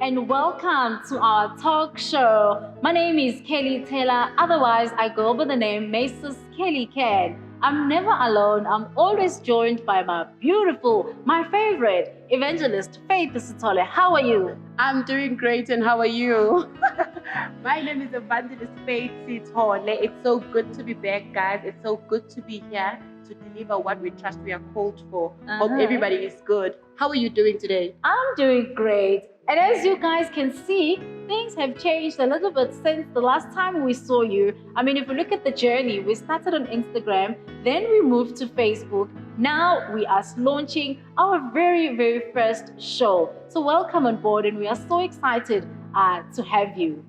and welcome to our talk show. My name is Kelly Taylor, otherwise I go by the name Mrs. Kelly Can. I'm never alone, I'm always joined by my beautiful, my favorite, evangelist Faith Sitole. How are you? I'm doing great, and how are you? My name is Evangelist Faith Sitole. It's so good to be back, guys. It's so good to be here to deliver what we trust we are called for. Hope everybody is good. How are you doing today? I'm doing great. And as you guys can see, things have changed a little bit since the last time we saw you. I mean, if we look at the journey, we started on Instagram, then we moved to Facebook. Now we are launching our very, very first show. So welcome on board, and we are so excited to have you.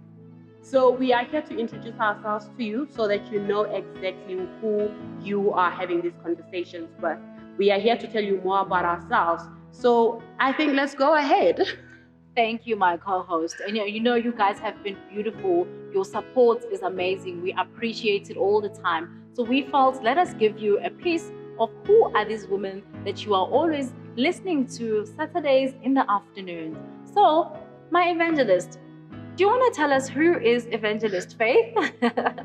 So we are here to introduce ourselves to you so that you know exactly who you are having these conversations with. We are here to tell you more about ourselves. So I think let's go ahead. Thank you, my co-host. And you know, you guys have been beautiful. Your support is amazing. We appreciate it all the time. So we felt, let us give you a piece of who are these women that you are always listening to Saturdays in the afternoon. So, my evangelist, do you want to tell us who is Evangelist Faith?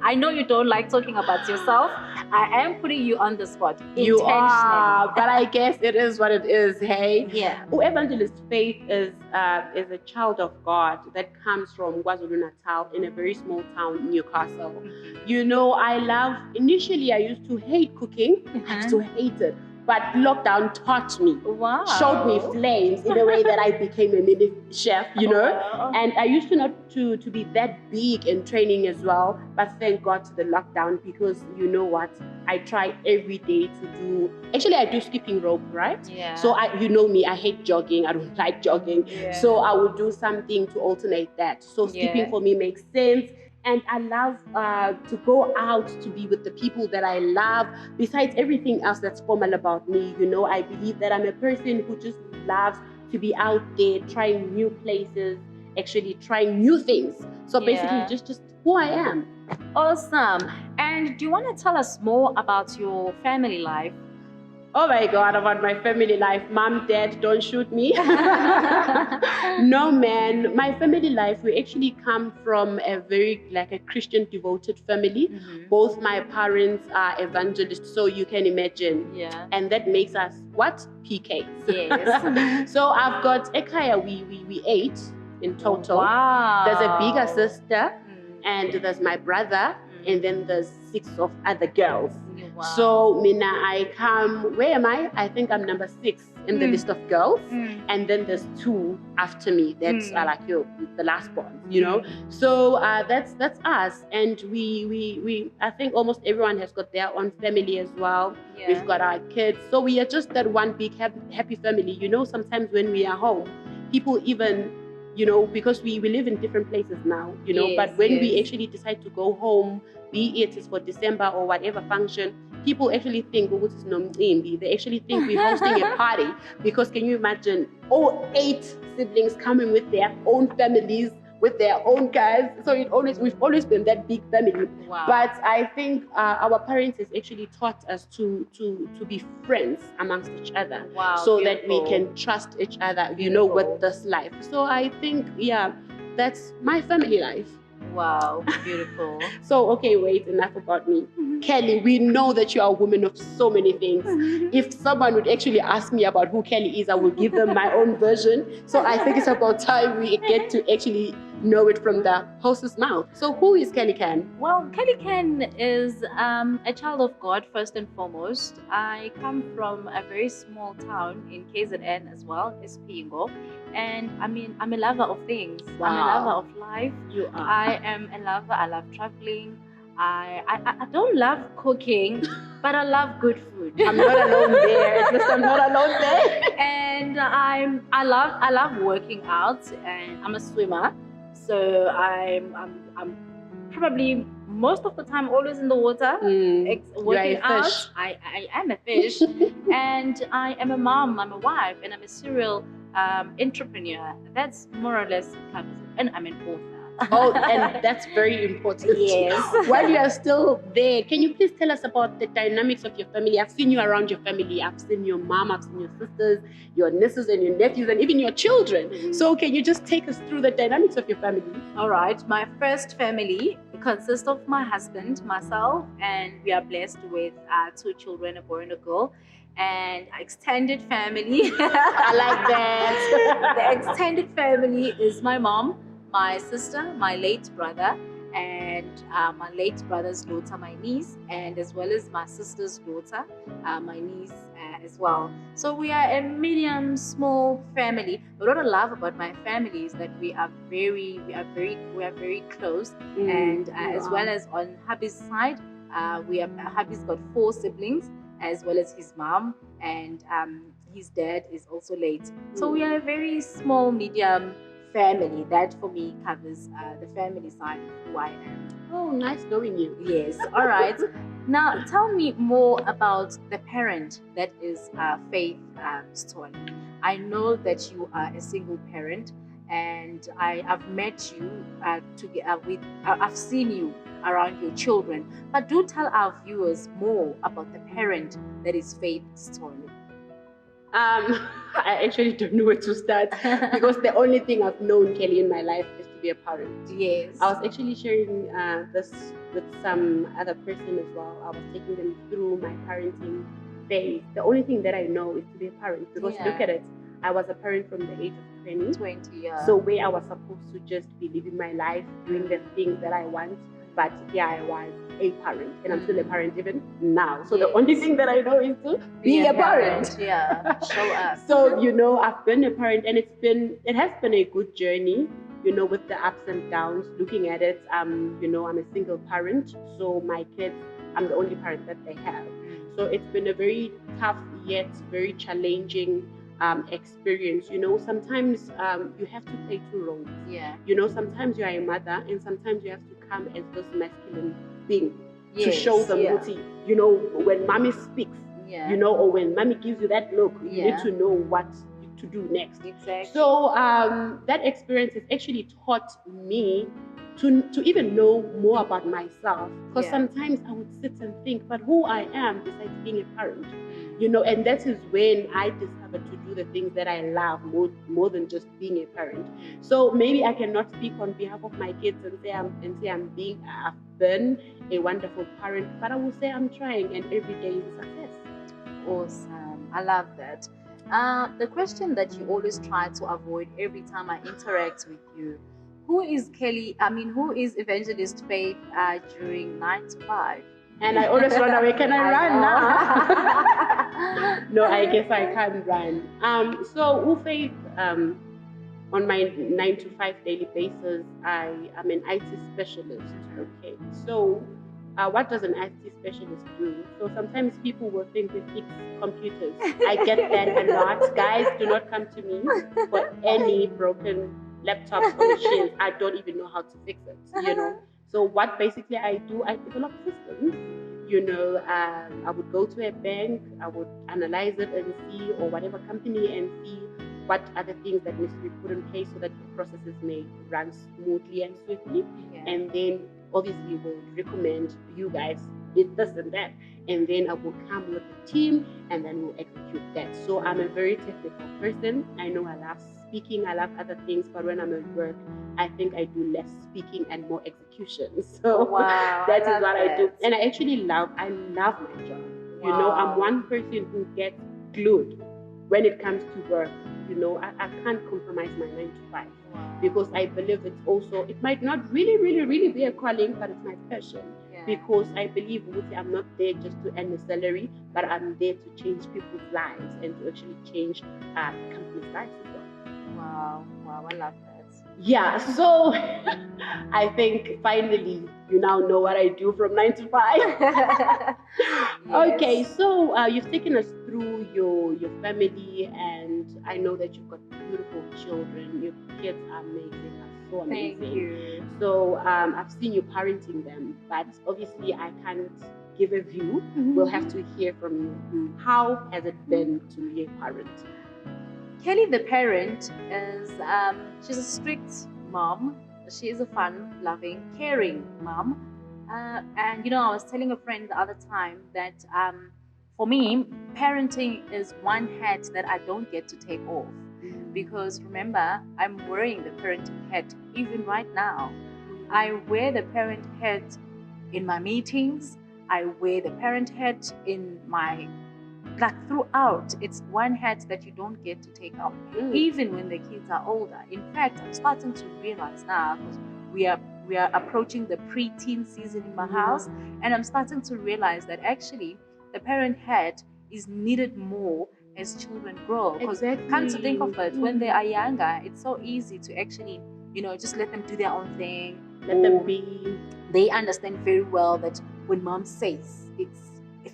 I know you don't like talking about yourself. I am putting you on the spot You intentionally. are, but I guess it is what it is, hey? Yeah. Evangelist Faith is a child of God that comes from KwaZulu-Natal in a very small town, Newcastle. You know, initially I used to hate cooking. I used to hate it. But lockdown taught me, showed me flames in a way that I became a mini chef, you know. Wow. And I used to not to be that big in training as well, but thank God to the lockdown, because you know what? I try every day to do. Actually, I do skipping rope, right? Yeah. So you know me, I hate jogging. I don't like jogging. Yeah. So I would do something to alternate that. So skipping for me makes sense. And I love to go out to be with the people that I love. Besides everything else that's formal about me, you know, I believe that I'm a person who just loves to be out there, trying new places, actually trying new things. So basically, just who I am. Awesome. And do you want to tell us more about your family life? Oh my God, about my family life. Mom, Dad, don't shoot me. No, man. My family life, we actually come from a very, a Christian devoted family. Both my parents are evangelists, so you can imagine. Yeah. And that makes us, what? PKs. Yes. So I've got Ekaya, we 8 in total. Wow. There's a bigger sister, and there's my brother, and then there's 6 of other girls. Wow. So Mina, I come, where am I? I think I'm number 6 in the list of girls. And then there's 2 after me. That's like the last born, you know. So that's us. And we I think almost everyone has got their own family as well. Yeah. We've got our kids. So we are just that one big happy family. You know, sometimes when we are home, people even, you know, because we live in different places now, you know, but when we actually decide to go home, be it is for December or whatever function, people actually think, oh, it's no Mcimbi. They actually think we're hosting a party, because can you imagine all 8 siblings coming with their own families, with their own guys? So we've always been that big family. Wow. But I think our parents has actually taught us to be friends amongst each other. Wow, so beautiful. that we can trust each other, you know, with this life. So I think, that's my family life. Wow, beautiful. So, okay, wait, enough about me. Kelly, we know that you are a woman of so many things. If someone would actually ask me about who Kelly is, I will give them my own version. So I think it's about time we get to actually know it from the host's mouth. So who is Kelly Can? Well, Kelly Can is a child of God, first and foremost. I come from a very small town in KZN as well, Espingo. And I mean, I'm a lover of things. Wow. I'm a lover of life. You are. I am a lover. I love traveling. I don't love cooking, but I love good food. I'm not alone there. At least I'm not alone there. And I love working out, and I'm a swimmer. So I'm probably most of the time always in the water, working out. I am a fish. And I am a mom, I'm a wife, and I'm a serial entrepreneur. That's more or less covers it. And I'm an author. Oh, and that's very important. Yes. While you are still there, can you please tell us about the dynamics of your family? I've seen you around your family. I've seen your mom, I've seen your sisters, your nieces and your nephews, and even your children. So can you just take us through the dynamics of your family? All right. My first family consists of my husband, myself, and we are blessed with 2 children, a boy and a girl. And extended family. I like that. The extended family is my mom, my sister, my late brother, and my late brother's daughter, my niece, and as well as my sister's daughter, my niece as well. So we are a medium, small family. But what I love about my family is that we are very close, and as well as on hubby's side, hubby's got 4 siblings, as well as his mom, and his dad is also late. So we are a very small, medium family. That for me covers the family side of who I am. Oh, nice knowing you. Yes. All right. Now, tell me more about the parent that is Faith Stone. I know that you are a single parent, and I've met you I've seen you around your children. But do tell our viewers more about the parent that is Faith Stone. I actually don't know where to start because the only thing I've known, Kelly, in my life is to be a parent. Yes. I was actually sharing this with some other person as well. I was taking them through my parenting phase. The only thing that I know is to be a parent because look at it. I was a parent from the age of 20, yeah. So where I was supposed to just be living my life, doing the things that I want, but here I was a parent, and I'm still a parent even now. So the only thing that I know is to be a parent. Yeah, show us. So I've been a parent, and it has been a good journey. With the ups and downs. Looking at it, I'm a single parent, so my kids, I'm the only parent that they have. So it's been a very tough yet very challenging experience. Sometimes you have to play 2 roles. Yeah. Sometimes you are a mother, and sometimes you have to come as this masculine being to show them when mommy speaks, or when mommy gives you that look, you need to know what to do next. Exactly. So that experience has actually taught me to even know more about myself, because sometimes I would sit and think, but who I am besides being a parent, and that is when I discovered to do the things that I love more than just being a parent. So maybe I cannot speak on behalf of my kids and say I've been a wonderful parent, but I will say I'm trying, and every day is a success. Awesome. I love that. The question that you always try to avoid every time I interact with you: who is Evangelist Faith during 9 to 5? And I always run away. Can I run now? No, I guess I can't run. So Faith, on my 9 to 5 daily basis, I am an IT specialist. Okay, so what does an IT specialist do? So sometimes people will think we fix computers. I get that a lot. Guys, do not come to me for any broken laptops or machines. I don't even know how to fix it. So what basically I do, I develop systems. I would go to a bank, I would analyze it and see, or whatever company, and see what are the things that needs to be put in place so that the processes may run smoothly and swiftly. And then obviously we'll recommend you guys did this and that, and then I will come with the team, and then we'll execute that. So I'm a very technical person. I know I love speaking, I love other things, but when I'm at work, I think I do less speaking and more execution. So that is what I do, and I love my job. I'm one person who gets glued when it comes to work. I can't compromise my 9 to 5 because I believe it might not really be a calling, but it's my passion. Because I believe I'm not there just to earn a salary, but I'm there to change people's lives and to actually change companies' lives as well. Wow, I love that. Yeah, so I think finally you now know what I do from 9 to 5. Yes. Okay, so you've taken us through your family, and I know that you've got beautiful children. Your kids are amazing, so amazing. Thank you. So I've seen you parenting them, but obviously I can't give a view. We'll have to hear from you. How has it been to be a parent? Kelly, the parent, is she's a strict mom. She is a fun, loving, caring mom. And I was telling a friend the other time that for me, parenting is one hat that I don't get to take off. Because remember, I'm wearing the parenting hat even right now. I wear the parent hat in my meetings. I wear the parent hat in my, like, throughout. It's one hat that you don't get to take off, even when the kids are older. In fact, I'm starting to realize now, because we are approaching the pre-teen season in my house, and I'm starting to realize that actually the parent hat is needed more as children grow. Because come to think of it, when they are younger, it's so easy to actually, just let them do their own thing. Let them be. They understand very well that when mom says, it's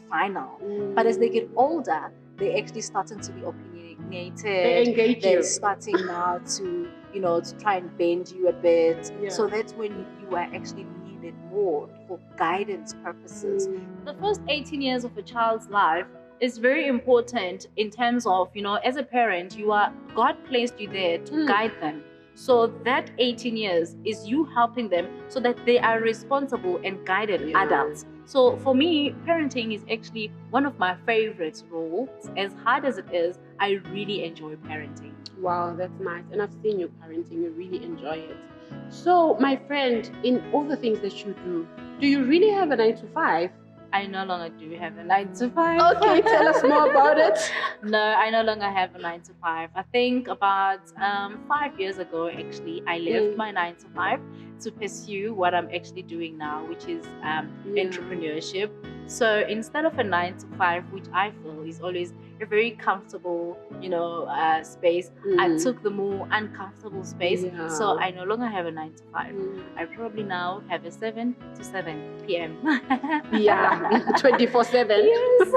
final. But as they get older, they're actually starting to be opinionated. They engage They're you. starting now to, to try and bend you a bit. Yeah. So that's when you are actually needed more for guidance purposes. The first 18 years of a child's life is very important in terms of, as a parent, God placed you there to guide them. So that 18 years is you helping them so that they are responsible and guided adults. So for me, parenting is actually one of my favorite roles. As hard as it is, I really enjoy parenting. Wow, that's nice. And I've seen you parenting. You really enjoy it. So, my friend, in all the things that you do you really have a 9 to 5? I no longer do have a 9 to 5. Okay, tell us more about it. No, I no longer have a 9 to 5. I think about 5 years ago, actually, I left my 9 to 5 to pursue what I'm actually doing now, which is entrepreneurship. So instead of a 9 to 5, which I feel is always a very comfortable, space, I took the more uncomfortable space. Yeah. So I no longer have a 9 to 5. I probably now have a 7 to 7 p.m. Yeah, 24/7. Yes.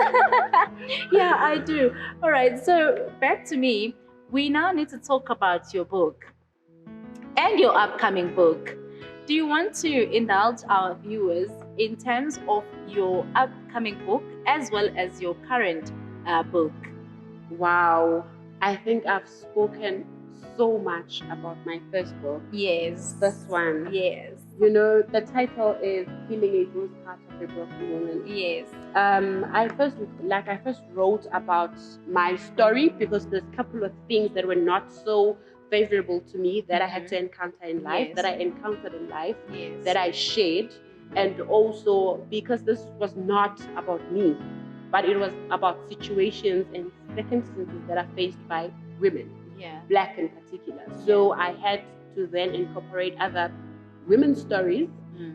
Yeah, I do. All right, so back to me. We now need to talk about your book and your upcoming book. Do you want to indulge our viewers in terms of your upcoming book as well as your current book? Wow, I think I've spoken so much about my first book. Yes. This one. Yes. The title is Healing a Bruised Heart of a Broken Woman. Yes. I first wrote about my story because there's a couple of things that were not so favorable to me that I had to encounter in life, that I encountered in life, that I shared. And also because this was not about me, but it was about situations and circumstances that are faced by women, Black in particular. So I had to then incorporate other women's stories.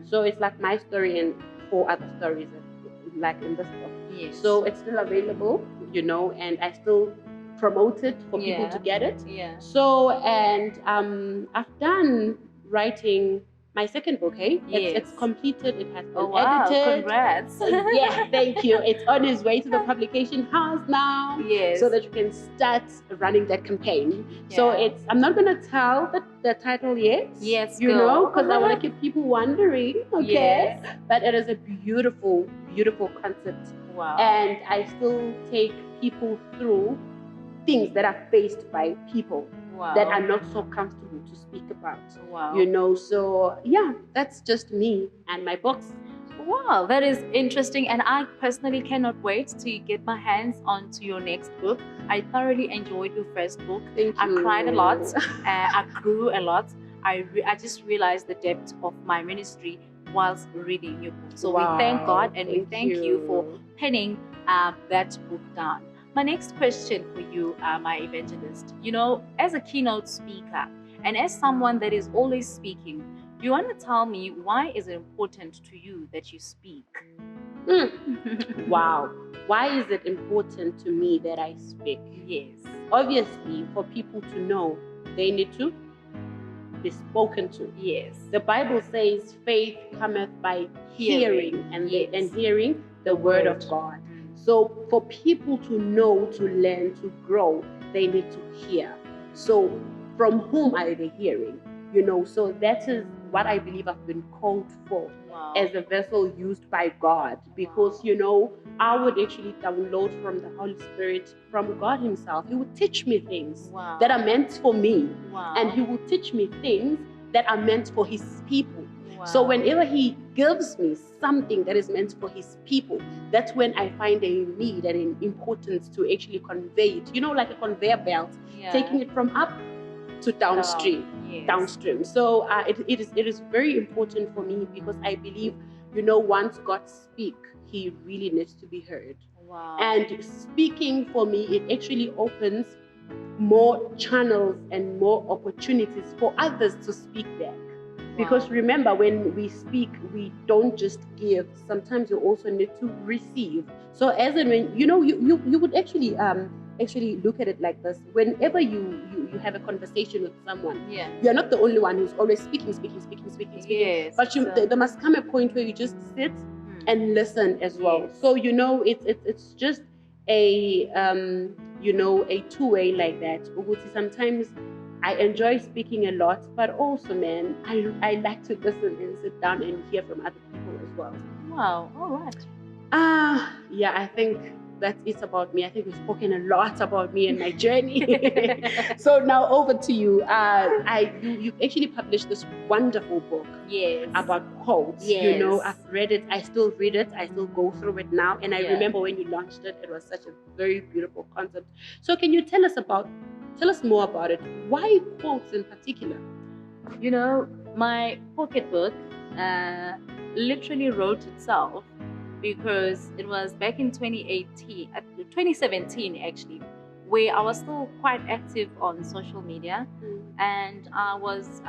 So it's like my story and 4 other stories like in this book. Yes. So it's still available, and I still promote it for people to get it. Yeah. So, and I've done writing my second book, It's completed, it has been edited. Congrats. Yeah, thank you. It's on its way to the publication house now. Yes. So that you can start running that campaign. So I'm not gonna tell the title yet. Yes, because I want to keep people wondering. Okay. Yes. But it is a beautiful, beautiful concept. Wow. And I still take people through things that are faced by people that are not so comfortable to speak about. Wow. So yeah, that's just me and my books. Wow, that is interesting, and I personally cannot wait to get my hands onto your next book. I thoroughly enjoyed your first book. Thank you. I cried a lot. I grew a lot. I just realized the depth of my ministry whilst reading your book. So we thank God and we thank you for penning that book down. My next question for you, my evangelist, as a keynote speaker and as someone that is always speaking, do you want to tell me why is it important to you that you speak? Wow. Why is it important to me that I speak? Yes. Obviously, for people to know, they need to be spoken to. Yes. The Bible says faith cometh by hearing and hearing the word of God. So for people to know, to learn, to grow, they need to hear. So from whom are they hearing? So that is what I believe I've been called for as a vessel used by God. Because, I would actually download from the Holy Spirit, from God himself. He would teach me things that are meant for me. And he will teach me things that are meant for his people. Wow. So whenever he gives me something that is meant for his people, that's when I find a need and an importance to actually convey it. You know, like a conveyor belt, taking it from up to downstream. Downstream. So it is very important for me, because I believe, you know, once God speaks, he really needs to be heard. Wow. And speaking, for me, it actually opens more channels and more opportunities for others to speak back. Because remember, when we speak, we don't just give. Sometimes you also need to receive. So as and when, you know, you would actually look at it like this. Whenever you have a conversation with someone, you're not the only one who's always speaking. Yes. But there must come a point where you just sit and listen as well. Yes. So, you know, it's just a you know, a two-way like that. Sometimes I enjoy speaking a lot, but also, man, I like to listen and sit down and hear from other people as well. Wow, all right. Yeah, I think that's it about me. I think we've spoken a lot about me and my journey. So now over to you. You've actually published this wonderful book about quotes. You know, I've read it. I still read it. I still go through it now. And I remember when you launched it, it was such a very beautiful concept. So can you tell us more about it? Why quotes in particular? You know, my pocketbook literally wrote itself, because it was back in 2017 actually, where I was still quite active on social media, and I was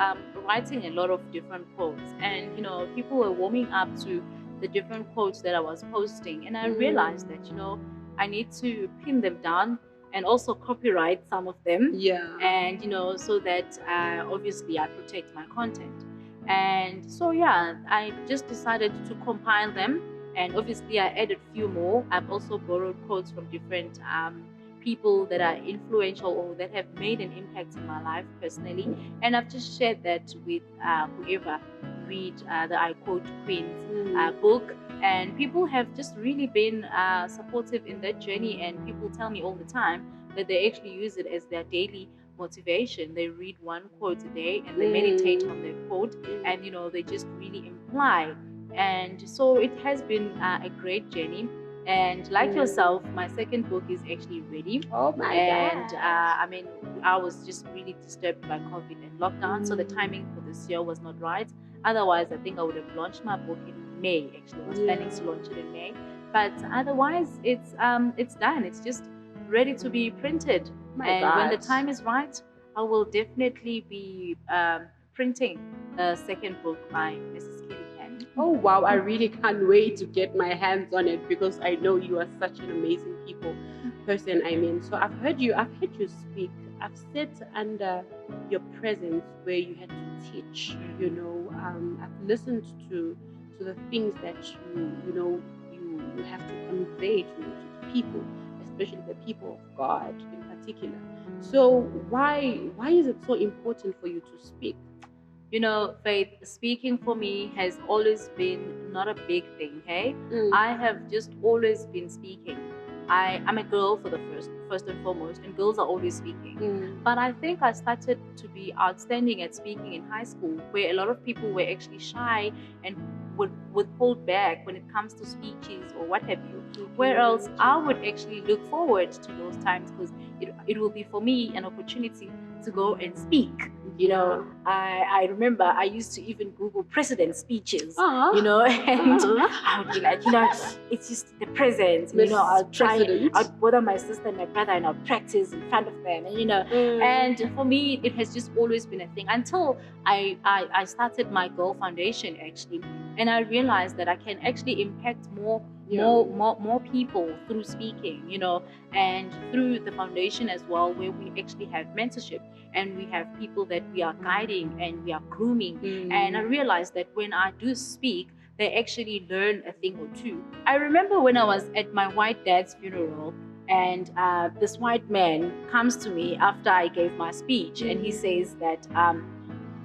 writing a lot of different quotes, and you know, people were warming up to the different quotes that I was posting, and I realized that, you know, I need to pin them down and also copyright some of them, and you know, so that obviously I protect my content. And so I just decided to compile them. And obviously I added a few more. I've also borrowed quotes from different people that are influential or that have made an impact in my life personally. And I've just shared that with whoever read the I Quote Queens book. And people have just really been supportive in that journey. And people tell me all the time that they actually use it as their daily motivation. They read one quote a day and they meditate on their quote. And, you know, they just really imply. And so it has been a great journey. And like yourself, my second book is actually ready. Oh my God. I mean, I was just really disturbed by COVID and lockdown. So the timing for this year was not right. Otherwise, I think I would have launched my book in May. Actually, I was planning to launch it in May. But otherwise, it's done. It's just ready to be printed. When the time is right, I will definitely be printing the second book by Mrs. Kelly. Oh wow, I really can't wait to get my hands on it, because I know you are such an amazing person. I mean, so I've heard you speak. I've sat under your presence where you had to teach, you know. I've listened to the things that you have to convey to people, especially the people of God in particular. So why is it so important for you to speak? You know, Faith, speaking for me has always been not a big thing, hey? I have just always been speaking. I'm a girl for the first and foremost, and girls are always speaking. But I think I started to be outstanding at speaking in high school, where a lot of people were actually shy and would hold back when it comes to speeches or what have you. Whereas I would actually look forward to those times, because it will be for me an opportunity to go and speak. You know, I remember I used to even Google president speeches, you know, and I would be like, you know, it's just the present. You know, I'd bother my sister and my brother and I'd practice in front of them, and you know, and for me, it has just always been a thing until I started my Girl Foundation actually, and I realized that I can actually impact more people through speaking, you know, and through the foundation as well, where we actually have mentorship and we have people that we are guiding and we are grooming. And I realized that when I do speak, they actually learn a thing or two. I remember when I was at my white dad's funeral, and this white man comes to me after I gave my speech, and he says that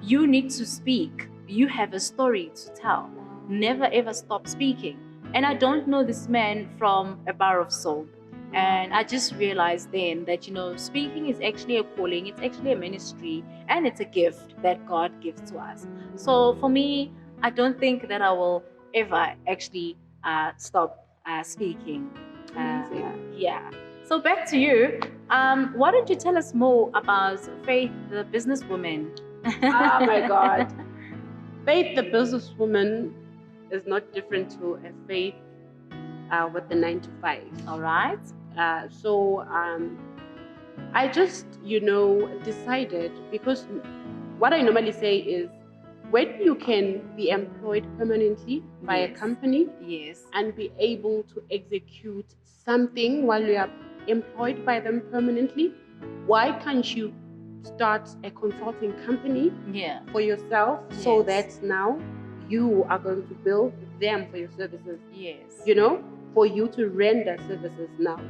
you need to speak. You have a story to tell. Never ever stop speaking. And I don't know this man from a bar of soap. And I just realized then that, speaking is actually a calling, it's actually a ministry, and it's a gift that God gives to us. So for me, I don't think that I will ever actually stop speaking. Yeah. So back to you. Why don't you tell us more about Faith, the businesswoman? Oh my God. Faith, the businesswoman, is not different to a Faith with the 9 to 5. All right. So I just, decided, because what I normally say is, when you can be employed permanently by a company, and be able to execute something while you are employed by them permanently, why can't you start a consulting company for yourself, so that now you are going to bill them for your services? For you to render services now,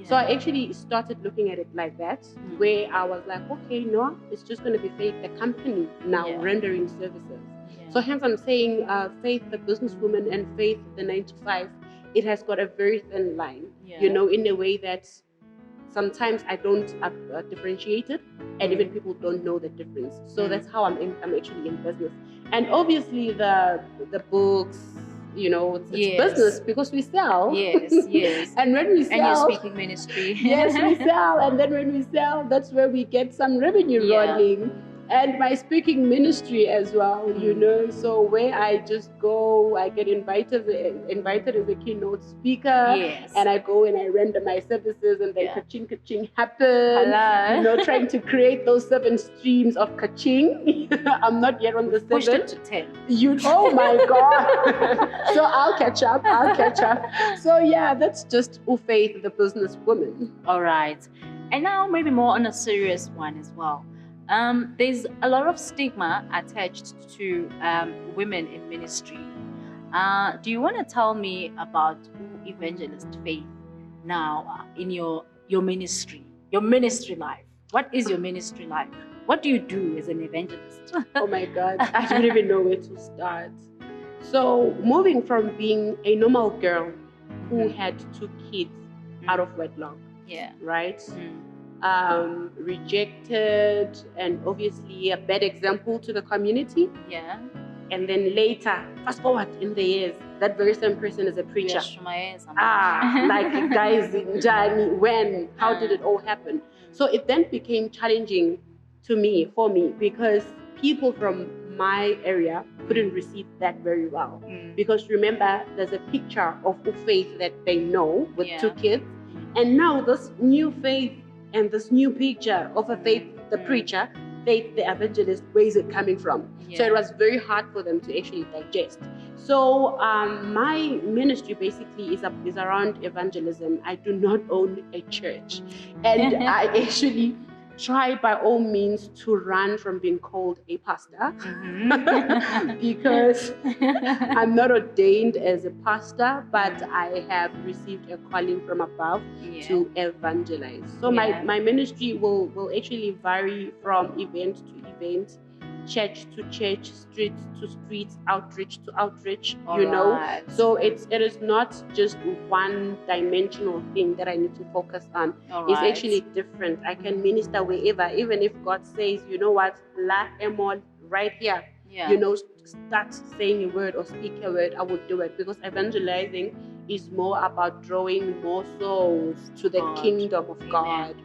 So I actually started looking at it like that, where I was like, okay, no, it's just going to be Faith, the company now rendering services. So hence I'm saying Faith, the businesswoman, and Faith, the 9 to 5, it has got a very thin line, in a way that sometimes I don't differentiate it, and even people don't know the difference. So that's how I'm actually in business. And obviously the books, it's business, because we sell. Yes. And when we sell, and your speaking ministry. Yes, we sell, and then when we sell, that's where we get some revenue rolling. And my speaking ministry as well, So where I just go, I get invited as a keynote speaker, and I go and I render my services, and then ka-ching happen. Hello. Trying to create those 7 streams of ka-ching. I'm not yet on the 7. Pushed it to 10. Oh my God. So I'll catch up. So yeah, that's just Faith, the businesswoman. All right. And now maybe more on a serious one as well. There's a lot of stigma attached to women in ministry. Do you want to tell me about Evangelist Faith now in your ministry life? What is your ministry life? What do you do as an evangelist? Oh my God, I don't even know where to start. So moving from being a normal girl who had 2 kids out of wedlock, right? Rejected, and obviously a bad example to the community. And then later, fast forward in the years, that very same person is a preacher. Like guys in Johnny, when? How did it all happen? So it then became challenging for me, because people from my area couldn't receive that very well. Because remember, there's a picture of Faith that they know with 2 kids, and now this new Faith and this new picture of a Faith, the preacher, Faith, the evangelist, where is it coming from? So it was very hard for them to actually digest. So my ministry basically is around evangelism. I do not own a church, and I actually try by all means to run from being called a pastor, because I'm not ordained as a pastor, but I have received a calling from above to evangelize. So my ministry will actually vary from event to event, church to church, street to street, outreach to outreach, So it is not just one dimensional thing that I need to focus on. It's actually different. I can minister wherever, even if God says, you know what, la emol right here, start saying a word or speak a word, I will do it, because evangelizing is more about drawing more souls to the kingdom of God.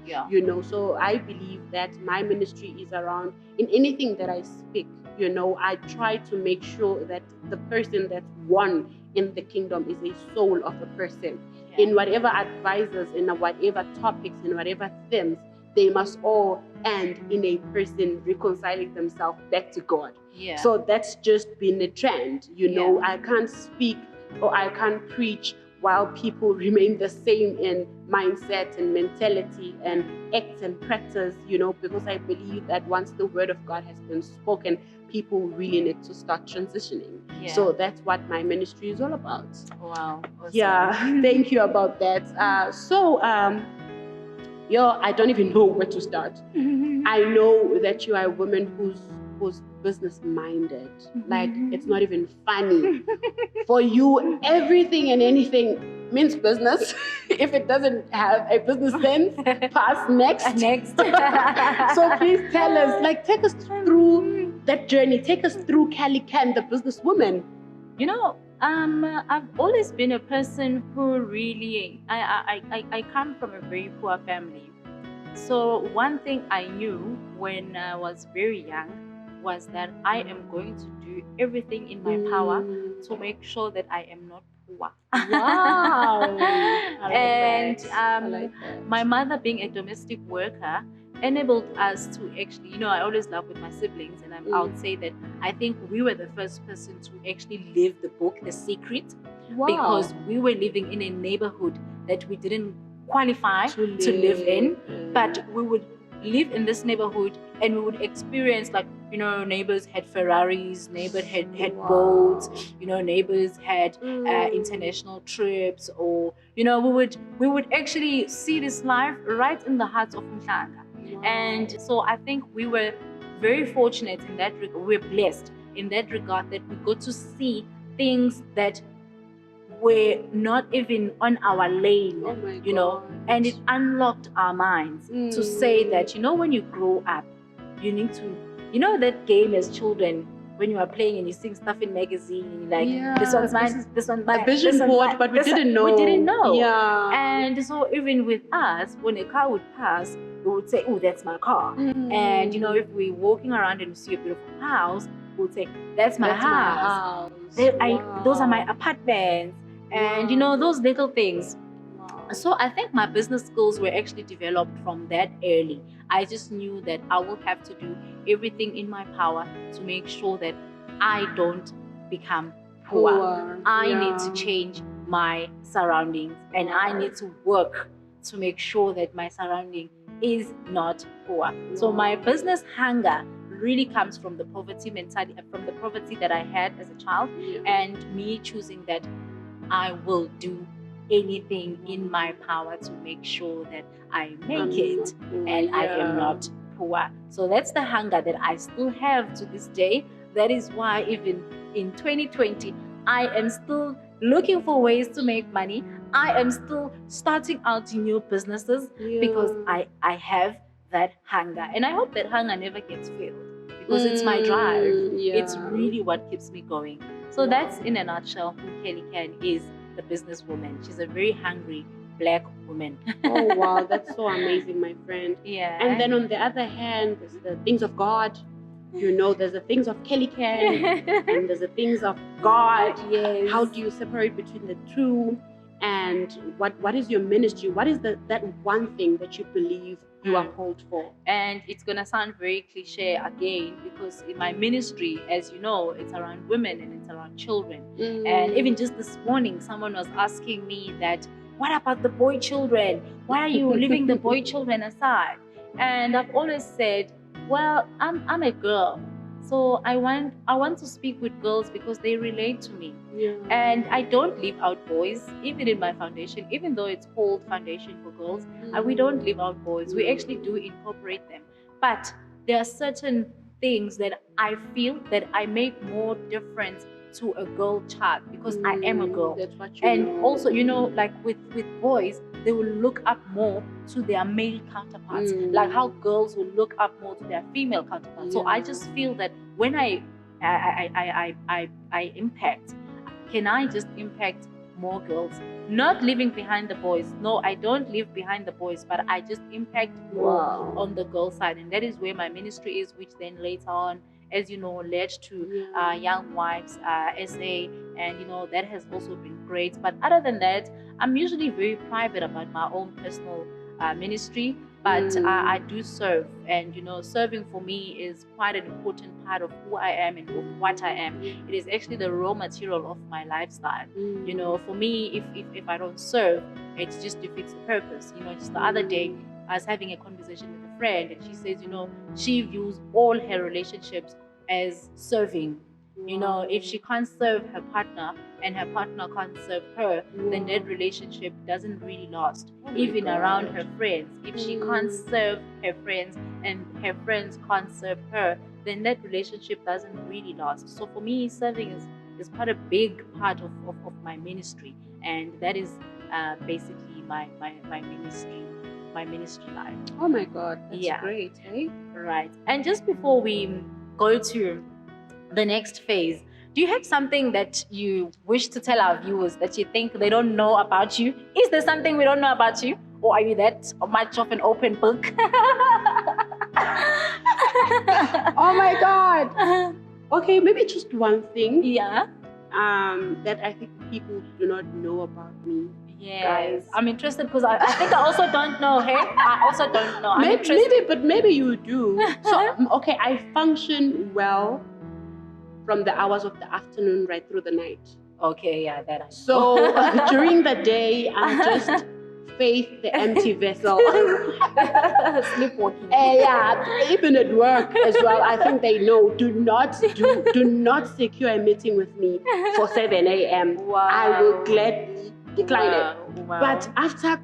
So I believe that my ministry is around, in anything that I speak, I try to make sure that the person that's won in the kingdom is a soul of a person. In whatever advisors, in whatever topics, in whatever themes, they must all end in a person reconciling themselves back to God. So that's just been a trend. I can't speak or I can't preach while people remain the same in mindset and mentality and act and practice, because I believe that once the word of God has been spoken, people really need to start transitioning. So that's what my ministry is all about. Wow. Awesome. Yeah, thank you about that. I don't even know where to start. I know that you are a woman who's business minded. Like, it's not even funny. For you, everything and anything means business. If it doesn't have a business sense, pass next. So please tell us, like, take us through that journey. Take us through Cali Can, the businesswoman. You know, I've always been a person who really, I come from a very poor family. So one thing I knew when I was very young was that I am going to do everything in my power to make sure that I am not poor. Wow. And my mother being a domestic worker enabled us to actually, you know, I always laugh with my siblings, and I would say that I think we were the first person to actually live the book, The Secret, because we were living in a neighborhood that we didn't qualify to live in, but we would live in this neighborhood and we would experience, like, you know, neighbors had Ferraris, neighbors had boats, you know, neighbors had international trips, or, you know, we would actually see this life right in the heart of Mhlanga. And so I think we were very fortunate in that regard. We're blessed in that regard that we got to see things that were not even on our lane, you know, and it unlocked our minds to say that, you know, when you grow up, you need to, you know, that game as children, when you are playing and you see stuff in magazine, like, this one's mine, this one's mine, vision board, but we didn't know. We didn't know. Yeah. And so even with us, when a car would pass, we would say, oh, that's my car. And, you know, if we're walking around and we see a beautiful house, we would say, that's my house. Those are my apartments. And, you know, those little things. So I think my business skills were actually developed from that early. I just knew that I will have to do everything in my power to make sure that I don't become poor. I need to change my surroundings, and I need to work to make sure that my surrounding is not poor. So my business hunger really comes from the poverty mentality, from the poverty that I had as a child, and me choosing that I will do anything in my power to make sure that I make it and I am not poor. So that's the hunger that I still have to this day. That is why even in 2020, I am still looking for ways to make money. I am still starting out new businesses because I have that hunger. And I hope that hunger never gets filled, because it's my drive. It's really what keeps me going. So that's, in a nutshell, who Kelly Can is, the businesswoman. She's a very hungry Black woman. Oh, wow, that's so amazing, my friend. Yeah. And then on the other hand, there's the things of God. You know, there's the things of Kelly Can and there's the things of God. Yes. How do you separate between the two? And what is your ministry? What is that one thing that you believe you are called for? And it's gonna sound very cliche again, because in my ministry, as you know, it's around women and it's around children. And even just this morning, someone was asking me that, what about the boy children? Why are you leaving the boy children aside? And I've always said, well, I'm a girl. So I want to speak with girls because they relate to me. And I don't leave out boys, even in my foundation, even though it's called Foundation for Girls, we don't leave out boys. We actually do incorporate them. But there are certain things that I feel that I make more difference to a girl child because I am a girl. That's what you and know. Also, you know, like with boys, they will look up more to their male counterparts, like how girls will look up more to their female counterparts. So I just feel that when I impact, can I just impact more girls? Not leaving behind the boys. No, I don't leave behind the boys, but I just impact more on the girl side. And that is where my ministry is, which then later on, as you know, led to Young Wives SA, and you know, that has also been great. But other than that, I'm usually very private about my own personal ministry, but I do serve, and you know, serving for me is quite an important part of who I am and of what I am. It is actually the raw material of my lifestyle. You know, for me, if I don't serve, it just defeats the purpose. You know, just the other day, I was having a conversation with a friend, and she says, you know, she views all her relationships as serving. You know, if she can't serve her partner and her partner can't serve her, then that relationship doesn't really last. Even around her friends, if she can't serve her friends and her friends can't serve her, then that relationship doesn't really last. So for me, serving is quite a big part of my ministry, and that is basically my ministry life. Oh my God, that's great, eh? Right. And just before we go to the next phase, do you have something that you wish to tell our viewers that you think they don't know about you? Is there something we don't know about you? Or are you that much of an open book? Oh my God. Okay, maybe just one thing. Yeah. That I think people do not know about me. Yes. Guys. I'm interested because I think I also don't know. Hey, I also don't know. Maybe you do. So okay, I function well from the hours of the afternoon right through the night. Okay, yeah, that I know. So during the day, I'm just Faith, the empty vessel. Sleepwalking. Yeah, even at work as well. I think they know. Do not secure a meeting with me for 7 a.m. Wow. I will gladly decline it. Wow. But after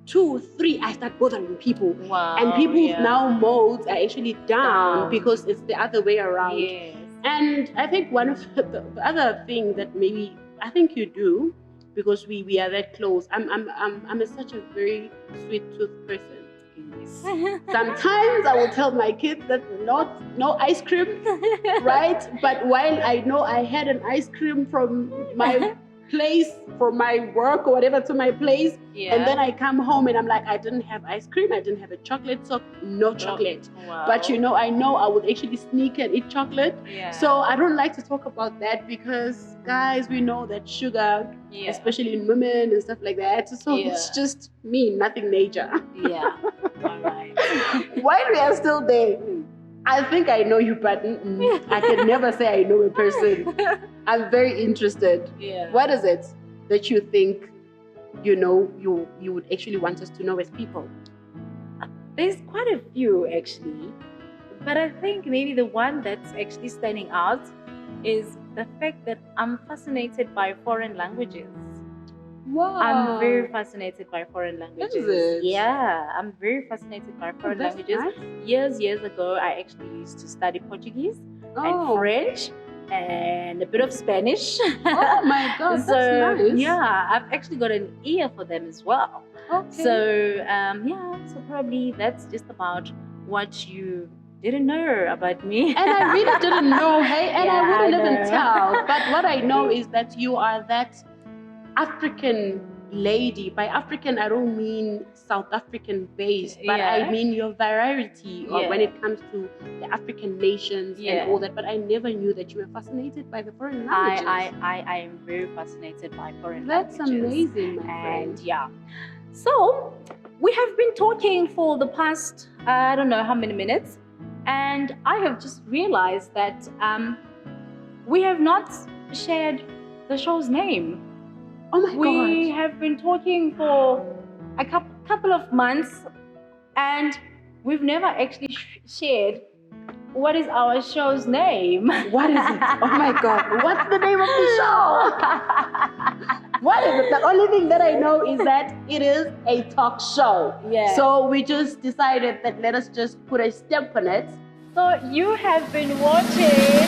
2, 3, I start bothering people. Wow. And people's now modes are actually down because it's the other way around. Yes. And I think one of the other thing that maybe I think you do, because we are that close. I'm such a very sweet tooth person. Sometimes I will tell my kids that no ice cream, right? But while I know I had an ice cream from my place, from my work or whatever to my place, and then I come home and I'm like, I didn't have ice cream, I didn't have a chocolate, so no chocolate. Wow. But I know I would actually sneak and eat chocolate. So I don't like to talk about that because guys, we know that sugar, especially in women and stuff like that, so it's just me, nothing major. Yeah. All right. While we are still there, I think I know you, but I can never say I know a person. I'm very interested. Yeah. What is it that you think, you would actually want us to know as people? There's quite a few actually, but I think maybe the one that's actually standing out is the fact that I'm fascinated by foreign languages. Wow. I'm very fascinated by foreign languages. Is it? Yeah, I'm very fascinated by foreign languages. Nice. Years ago, I actually used to study Portuguese and French and a bit of Spanish. Oh my God, So that's nice. yeah, I've actually got an ear for them as well. Okay. So probably that's just about what you didn't know about me. And I really didn't know, hey, and I wouldn't I even know. tell. But what I know is that you are that African lady. By African, I don't mean South African based, but I mean your variety when it comes to the African nations and all that. But I never knew that you were fascinated by the foreign languages. I am very fascinated by foreign That's languages. amazing, my friend. And so we have been talking for the past I don't know how many minutes, and I have just realized that we have not shared the show's name. Oh my We God. have been talking for a couple of months, and we've never actually shared what is our show's name. What is it? Oh my God. What's the name of the show? What is it? The only thing that I know is that it is a talk show. Yeah. So we just decided that let us just put a stamp on it. So you have been watching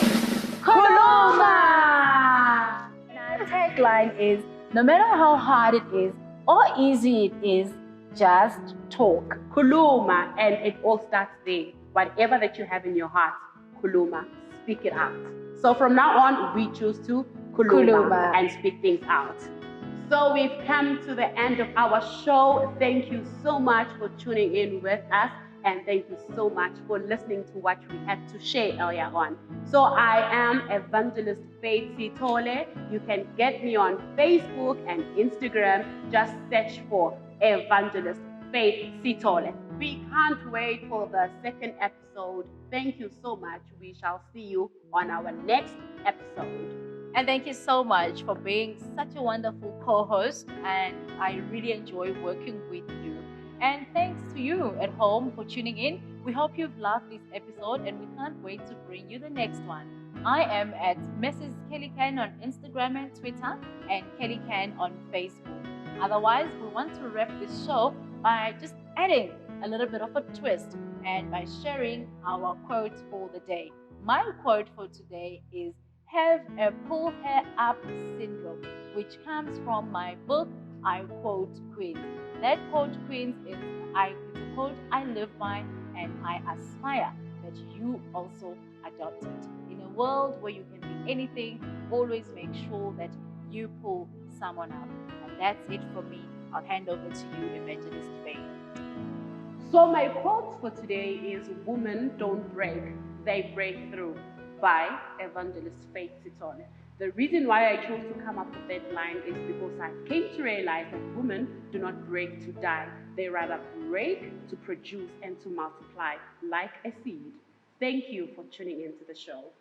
Kuluma! Our tagline is, no matter how hard it is or easy it is, just talk. Kuluma, and it all starts there. Whatever that you have in your heart, Kuluma, speak it out. So from now on, we choose to Kuluma and speak things out. So we've come to the end of our show. Thank you so much for tuning in with us. And thank you so much for listening to what we had to share earlier on. So I am Evangelist Faith Sithole. You can get me on Facebook and Instagram. Just search for Evangelist Faith Sithole. We can't wait for the second episode. Thank you so much. We shall see you on our next episode. And thank you so much for being such a wonderful co-host, and I really enjoy working with you. And thanks to you at home for tuning in. We hope you've loved this episode, and we can't wait to bring you the next one. I am at Mrs. Kelly Can on Instagram and Twitter, and Kelly Can on Facebook. Otherwise, we want to wrap this show by just adding a little bit of a twist and by sharing our quote for the day. My quote for today is have a pull hair up syndrome, which comes from my book, I Quote Queens. That quote, Queens, it's a quote I live by and I aspire that you also adopt it. In a world where you can be anything, always make sure that you pull someone up. And that's it from me. I'll hand over to you, Evangelist Faye. So my quote for today is "Women don't break, they break through" by Evangelist Faith Siton. The reason why I chose to come up with that line is because I came to realize that women do not break to die. They rather break to produce and to multiply like a seed. Thank you for tuning into the show.